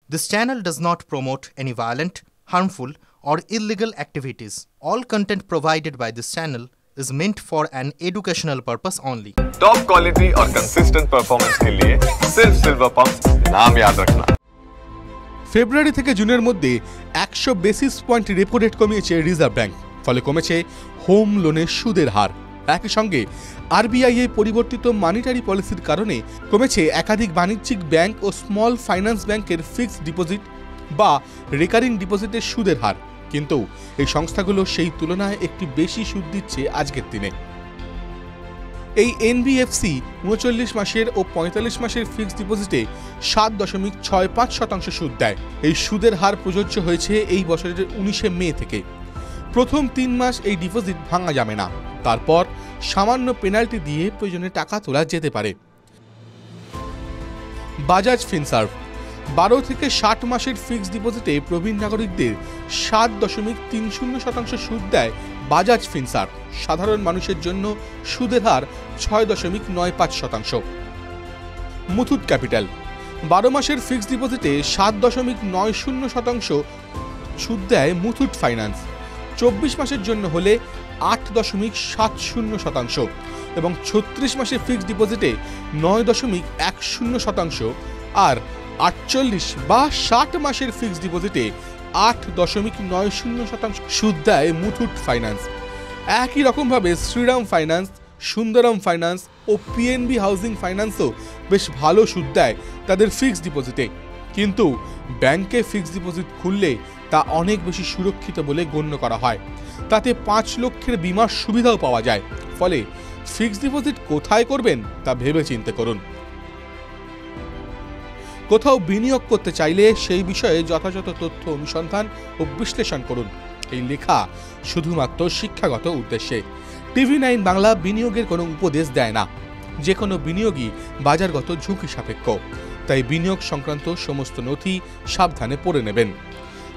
This channel does not promote any violent, harmful, or illegal activities. All content provided by this channel is meant for an educational purpose only. Top quality और consistent performance के लिए सिर्फ silver pumps नाम याद रखना। ফেব্রুয়ারি থেকে জুনের মধ্যে 100 বেসিস পয়েন্ট রেপো রেট কমিয়েছে রিজার্ভ ব্যাংক, ফলে কমেছে হোম লোনের সুদের হার। একই সঙ্গে আরবিআই এর পরিবর্তিত মানিটারি পলিসির কারণে কমেছে একাধিক বাণিজ্যিক ব্যাংক ও স্মল ফাইন্যান্স ব্যাংকের ফিক্সড ডিপোজিট বা রেকারিং ডিপোজিটের সুদের হার। কিন্তু এই সংস্থাগুলো সেই তুলনায় একটি বেশি সুদ দিচ্ছে আজকের দিনে। এই এনবিএফসি 39 মাসের ও 45 মাসের ফিক্সড ডিপোজিটে 7.65% সুদ দেয়। এই সুদের হার প্রযোজ্য হয়েছে এই বছরের 19 মে থেকে। প্রথম 3 মাস এই ডিপোজিট ভাঙা যাবে না, তারপর সামান্য পেনাল্টি দিয়ে প্রয়োজনে টাকা তোলা যেতে পারে। বাজাজ ফিনসার্ভ 12 থেকে 60 মাসের ফিক্সড ডিপোজিটে প্রবীণ নাগরিকদের 7.30% সুদ দেয় বাজাজ ফিনসার্ভ। সাধারণ মানুষের জন্য সুদের হার 6.95%। মুথুট ক্যাপিটাল 12 মাসের ফিক্সড ডিপোজিটে 7.90% সুদ দেয় মুথুট ফাইন্যান্স। 24 মাসের জন্য হলে 8.70% এবং 36 মাসের ফিক্সড ডিপোজিটে 9.10% আর 48 বা 60 মাসের ফিক্সড ডিপোজিটে 8.90% সুদ দেয় মুথুট ফাইন্যান্স। একই রকমভাবে শ্রীরাম ফাইন্যান্স, সুন্দরম ফাইন্যান্স ও পিএনবি হাউজিং ফাইন্যান্সও বেশ ভালো সুদ দেয় তাদের ফিক্সড ডিপোজিটে। কিন্তু ব্যাংকে ফিক্সড ডিপোজিট খুললে তা অনেক বেশি সুরক্ষিত বলে গণ্য করা হয়। তাতে 5 লক্ষের বীমার সুবিধাও পাওয়া যায়। ফলে ফিক্সড ডিপোজিট কোথায় করবেন তা ভেবে চিন্তে করুন। কোথাও বিনিয়োগ করতে চাইলে সেই বিষয়ে যথাযথ তথ্য অনুসন্ধান ও বিশ্লেষণ করুন। এই লেখা শুধুমাত্র শিক্ষাগত উদ্দেশ্যে। TV9 বাংলা বিনিয়োগের কোনো উপদেশ দেয় না। যে কোনো বিনিয়োগই বাজারগত ঝুঁকি সাপেক্ষ, তাই বিনিয়োগ সংক্রান্ত সমস্ত নথি সাবধানে পড়ে নেবেন,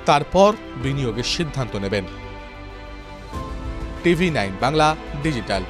তারপর বিনিয়োগের সিদ্ধান্ত নেবেন। TV9 Bangla digital.